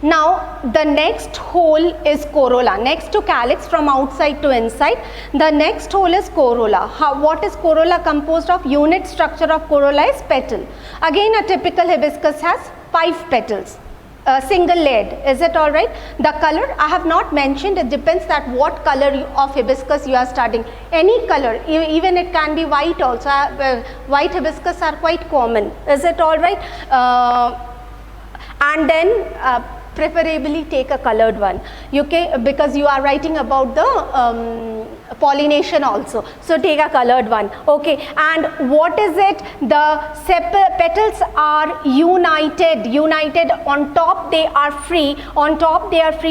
Now the next hole is corolla. Next to calyx, from outside to inside, the next hole is corolla. What is corolla composed of? Unit structure of corolla is petal. Again, a typical hibiscus has 5 petals. Single layered. Is it all right? The color I have not mentioned. It depends that what color of hibiscus you are studying. Any color, even it can be white also. White hibiscus are quite common. Is it all right? And then preferably take a colored one, okay, because you are writing about the pollination also, so take a colored one, okay. And what is it? The petals are united. On top they are free,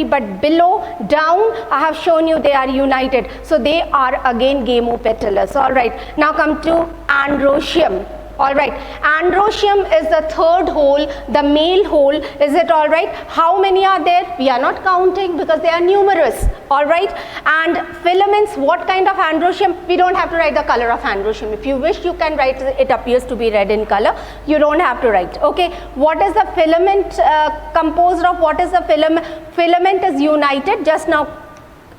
but below, down, I have shown you they are united, so they are again gamopetalous. All right, now come to androecium. All right, androecium is the third hole, the male hole. Is it all right? How many are there? We are not counting because they are numerous. All right, and filaments, what kind of androecium? We don't have to write the color of androecium. If you wish, you can write it appears to be red in color. You don't have to write. Okay, what is the filament composed of? What is the filament? Filament is united. Just now,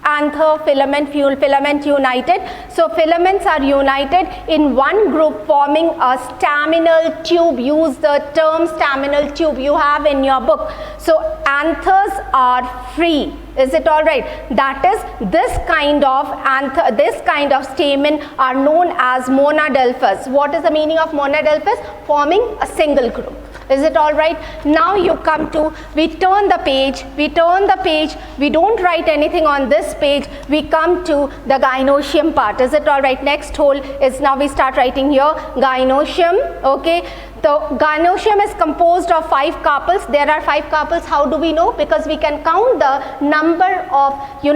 anther, filament, filament united. So filaments are united in one group forming a staminal tube. Use the term staminal tube you have in your book. So anthers are free. Is it all right? That is, this kind of stamen are known as monadelphous. What is the meaning of monadelphous? Forming a single group. Is it all right? Now you come to, we turn the page, we don't write anything on this page, we come to the gynoecium part. Is it all right? Next hole is, now we start writing here, gynoecium, okay. The gynoecium is composed of 5 carpels. There are 5 carpels. How do we know? Because we can count the number of, we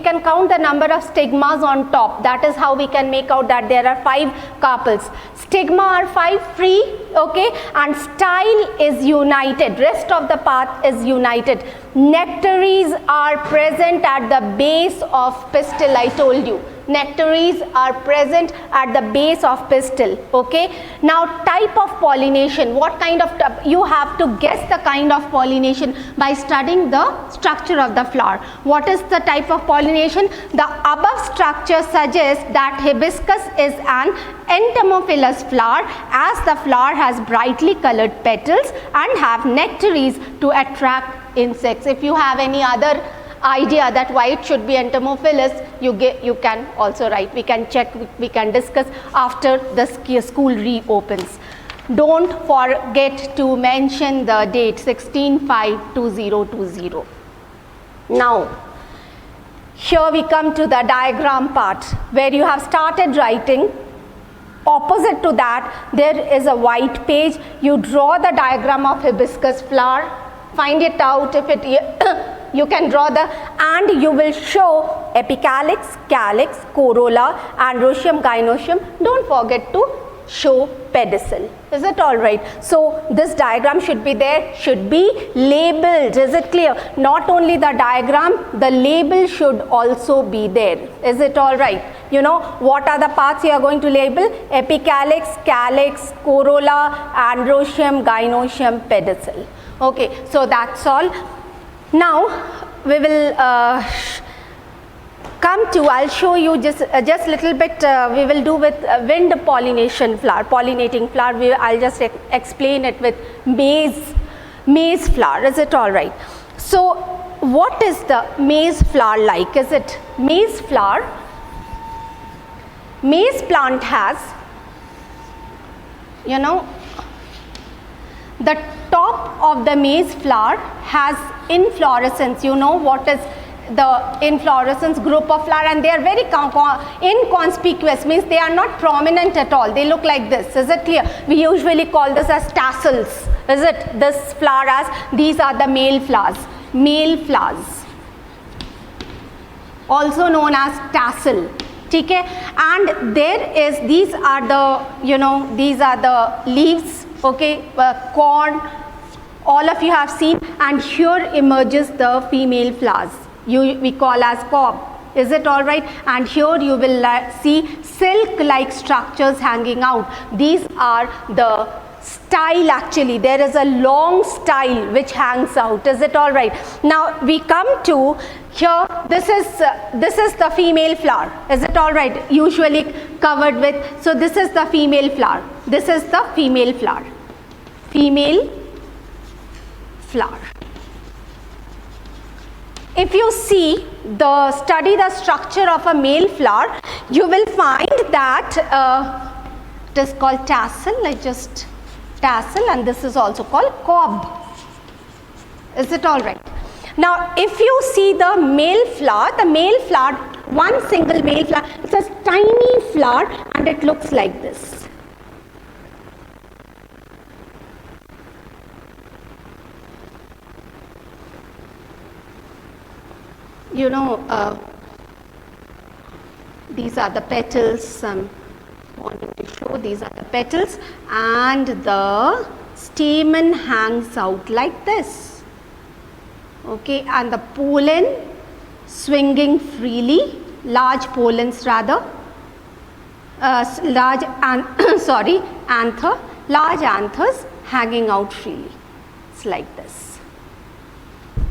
can count the number of stigmas on top. That is how we can make out that there are 5 carpels. Stigma are 5 free, okay, and style is united. Rest of the path is united. Nectaries are present at the base of pistil, I told you. Nectaries are present at the base of pistil, okay. Now type of pollination, what kind of, you have to guess the kind of pollination by studying the structure of the flower. What is the type of pollination? The above structure suggests that hibiscus is an entomophilous flower, as the flower has brightly colored petals and have nectaries to attract insects. If you have any other idea that why it should be entomophilous, you can also write. We can check, we can discuss after the school reopens. Don't forget to mention the date 16/5/2020. Now here we come to the diagram part where you have started writing. Opposite to that there is a white page. You draw the diagram of hibiscus flower, find it out. If it you can draw the, and you will show epicalyx, calyx, corolla, androecium, gynoecium. Don't forget to show pedicel. Is it all right? So this diagram should be there, should be labeled. Is it clear? Not only the diagram, the label should also be there. Is it all right? You know what are the parts you are going to label? Epicalyx, calyx, corolla, androecium, gynoecium, pedicel. Okay, so that's all. Now we will come to, I'll show you just little bit, we will do with wind pollination flower, pollinating flower. I'll just explain it with maize flower. Is it all right? So what is the maize flower like? Is it maize flower? Maize plant has, the top of the maize flower has inflorescence. You know what is the inflorescence group of flower, and they are very inconspicuous, means they are not prominent at all. They look like this. Is it clear? We usually call this as tassels. Is it? This flower as, these are the male flowers. Male flowers, also known as tassel. Okay? And there is, these are the, these are the leaves. Okay, corn, all of you have seen, and here emerges the female flowers, we call as cob. Is it all right? And here you will see silk like structures hanging out. These are the style actually. There is a long style which hangs out. Is it all right? Now we come to here, this is the female flower. Is it all right? Usually covered with, so this is the female flower. This is the female flower. Female flower. If you study the structure of a male flower, you will find that it is called tassel, tassel, and this is also called cob. Is it all right? Now, if you see the male flower, one single male flower, it's a tiny flower and it looks like this. You know, these are the petals. Wanting to show, these are the petals, and the stamen hangs out like this. Okay, and the pollen swinging freely, large pollens rather, large anthers hanging out freely. It's like this.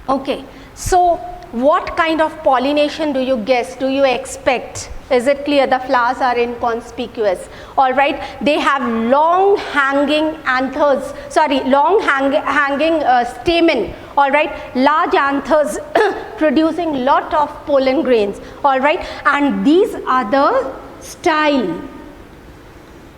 Okay, so what kind of pollination do you guess, do you expect? Is it clear? The flowers are inconspicuous. All right, they have long hanging anthers, long hanging stamen. All right, large anthers producing lot of pollen grains. All right, and these are the style.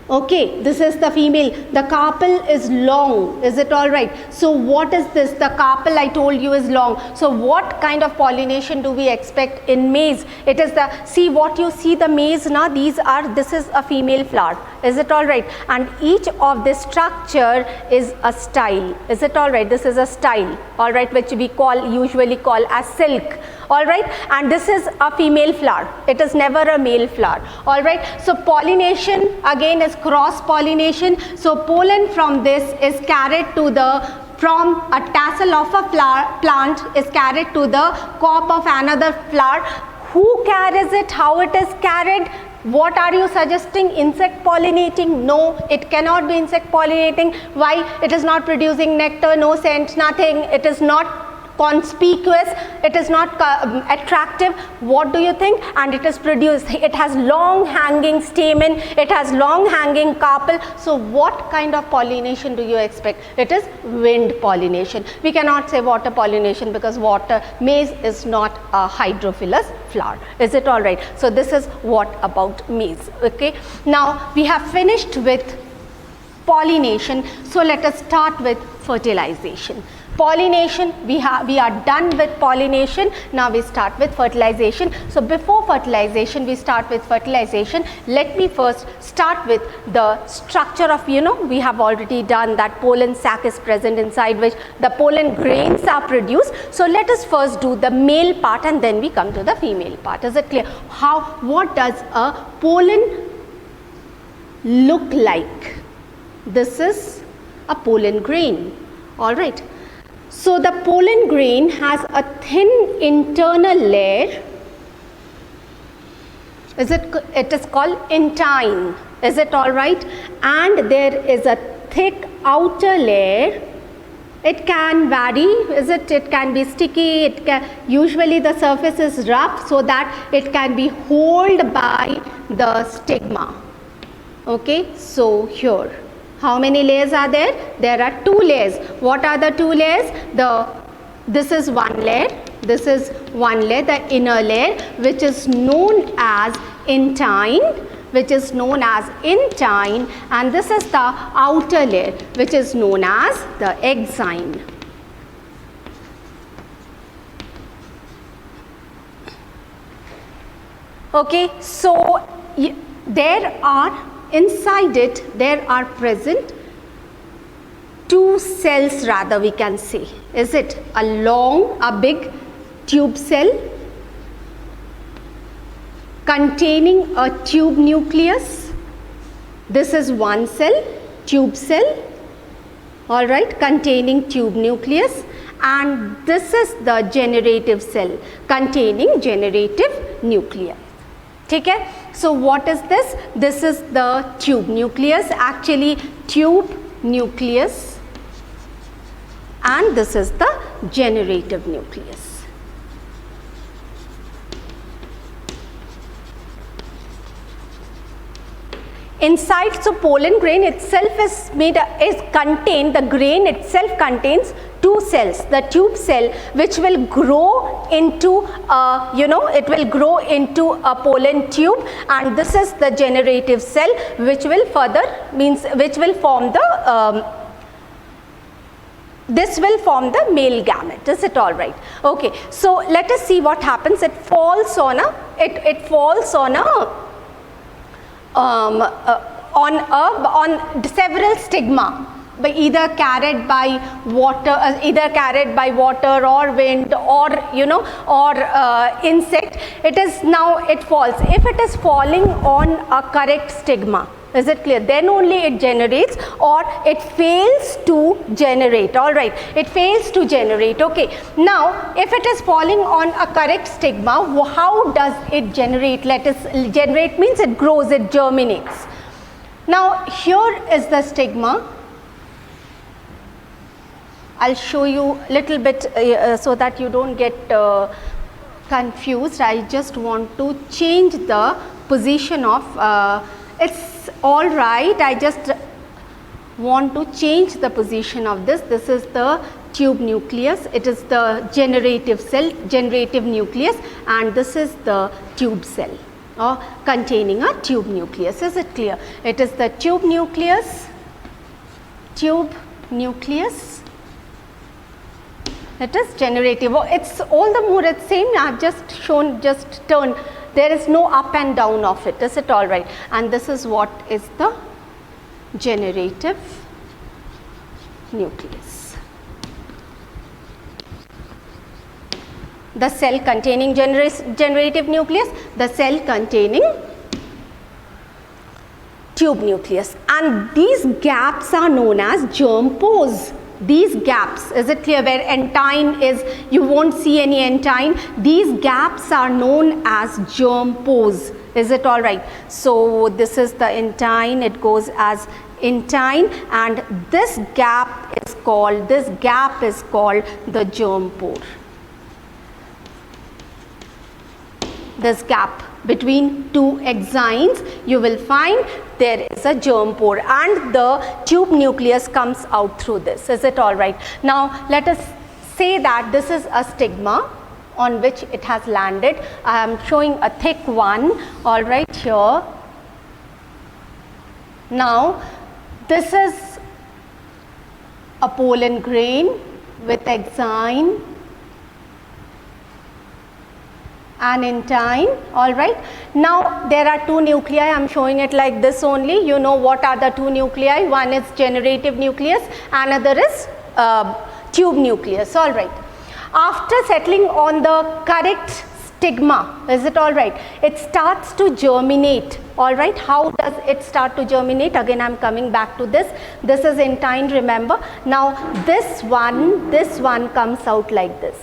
Okay, this is the female. The carpel is long. Is it all right? So what is this? The carpel I told you is long. So what kind of pollination do we expect in maize? It is the, see what you see the maize now, this is a female flower. Is it all right? And each of this structure is a style. Is it all right? This is a style. All right, which we usually call as silk. All right, and this is a female flower. It is never a male flower. All right, so pollination again is cross pollination. So pollen from this is carried to from a tassel of a plant is carried to the cob of another flower. Who carries it? How it is carried? What are you suggesting? Insect pollinating? No, it cannot be insect pollinating. Why? It is not producing nectar, no scent, nothing. It is not conspicuous, it is not attractive. What do you think? And it is produced, it has long hanging stamen, it has long hanging carpel. So what kind of pollination do you expect? It is wind pollination. We cannot say water pollination because maize is not a hydrophilous flower. Is it all right? So this is what about maize. Okay, now we have finished with pollination, so let us start with fertilization. Pollination, we are done with pollination. Now we start with fertilization. So before fertilization, we start with fertilization. Let me first start with the structure of, we have already done that pollen sac is present inside which the pollen grains are produced. So let us first do the male part and then we come to the female part. Is it clear? What does a pollen look like? This is a pollen grain. All right. So the pollen grain has a thin internal layer. It is called intine. Is it all right? And there is a thick outer layer. It can vary. It can be sticky. Usually the surface is rough so that it can be held by the stigma. Okay. So here. How many layers are there? There are 2 layers. What are the 2 layers? This is one layer. This is one layer, the inner layer, which is known as intine, and this is the outer layer, which is known as the exine. Okay, so inside it, there are present 2 cells rather, we can say. Is it a big tube cell containing a tube nucleus? This is one cell, tube cell, all right, containing tube nucleus, and this is the generative cell containing generative nuclei. Okay? So what is this? This is the tube nucleus. Actually, tube nucleus, and this is the generative nucleus. Inside, so pollen grain itself the grain itself contains two cells, the tube cell, which will grow into it will grow into a pollen tube, and this is the generative cell, which will form the this will form the male gamete. Is it all right? Okay, so let us see what happens. It falls on several stigma, either carried by water, or wind, or insect. It falls. If it is falling on a correct stigma, is it clear? Then only it generates, or it fails to generate. All right, it fails to generate. Okay, now if it is falling on a correct stigma, how does it generate? Generate means it grows, it germinates. Now here is the stigma. I'll show you a little bit so that you don't get confused. I just want to change the position of it's all right. I just want to change the position of this. This is the tube nucleus. It is the generative nucleus, and this is the tube cell containing a tube nucleus. Is it clear? It is the tube nucleus. It is generative. It's all the more, it's same. I have just turned. There is no up and down of it. Is it all right? And this is what is the generative nucleus. The cell containing generative nucleus, the cell containing tube nucleus. And these gaps are known as germ pores. These gaps, is it clear? Where entine is, you won't see any entine. These gaps are known as germ pores. Is it all right? So this is the entine, it goes as entine, and this gap is called the germ pore. This gap between two exines, you will find there is a germ pore, and the tube nucleus comes out through this. Is it all right? Now let us say that this is a stigma on which it has landed. I am showing a thick one, all right, here. Now this is a pollen grain with exine and entine. All right, now there are two nuclei. I am showing it like this only. You know what are the two nuclei? One is generative nucleus, another is tube nucleus. All right, after settling on the correct stigma, is it all right, it starts to germinate. All right, how does it start to germinate? Again, I am coming back to this. This is entine, remember. Now this one comes out like this.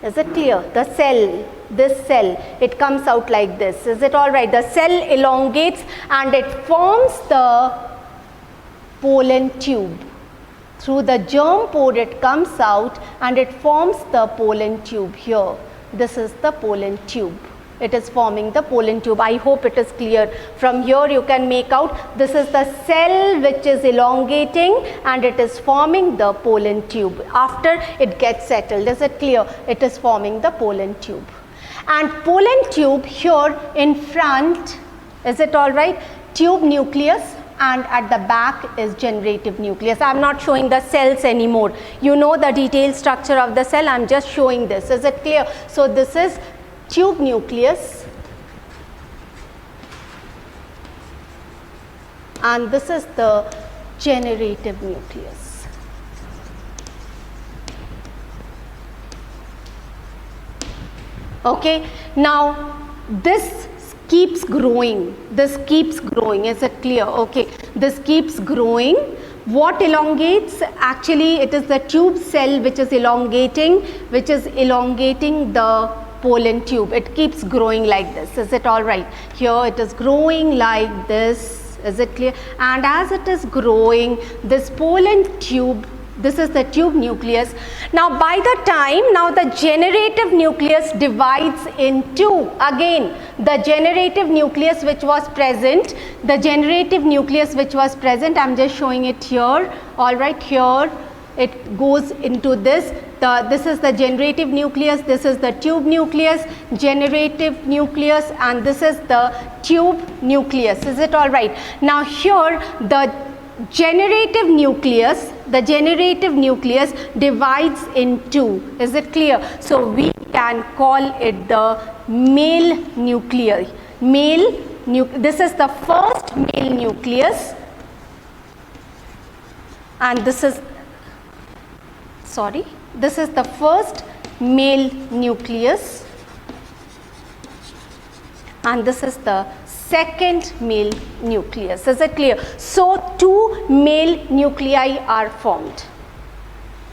Is it clear? The cell, this cell, it comes out like this. Is it all right? The cell elongates and it forms the pollen tube. Through the germ pore it comes out and it forms the pollen tube here. This is the pollen tube. It is forming the pollen tube. I hope it is clear. From here you can make out this is the cell which is elongating and it is forming the pollen tube. After it gets settled, is it clear? It is forming the pollen tube. And pollen tube here in front, is it all right? Tube nucleus, and at the back is generative nucleus. I am not showing the cells anymore. You know the detailed structure of the cell. I am just showing this. Is it clear? So this is tube nucleus and this is the generative nucleus. Okay, now this keeps growing. This keeps growing. Is it clear? Okay, this keeps growing. What elongates? Actually, it is the tube cell which is elongating the pollen tube. It keeps growing like this. Is it all right? Here it is growing like this. Is it clear? And as it is growing, this pollen tube, this is the tube nucleus. Now by the time, now the generative nucleus divides in two. Again, the generative nucleus which was present, I'm just showing it here. All right, here it goes into this. This is the generative nucleus, this is the tube nucleus, generative nucleus, and this is the tube nucleus. Is it all right? Now here the generative nucleus divides in two. Is it clear? So we can call it the male nuclei. This is the first male nucleus, and this is the first male nucleus, and this is the second male nucleus. Is it clear? So two male nuclei are formed.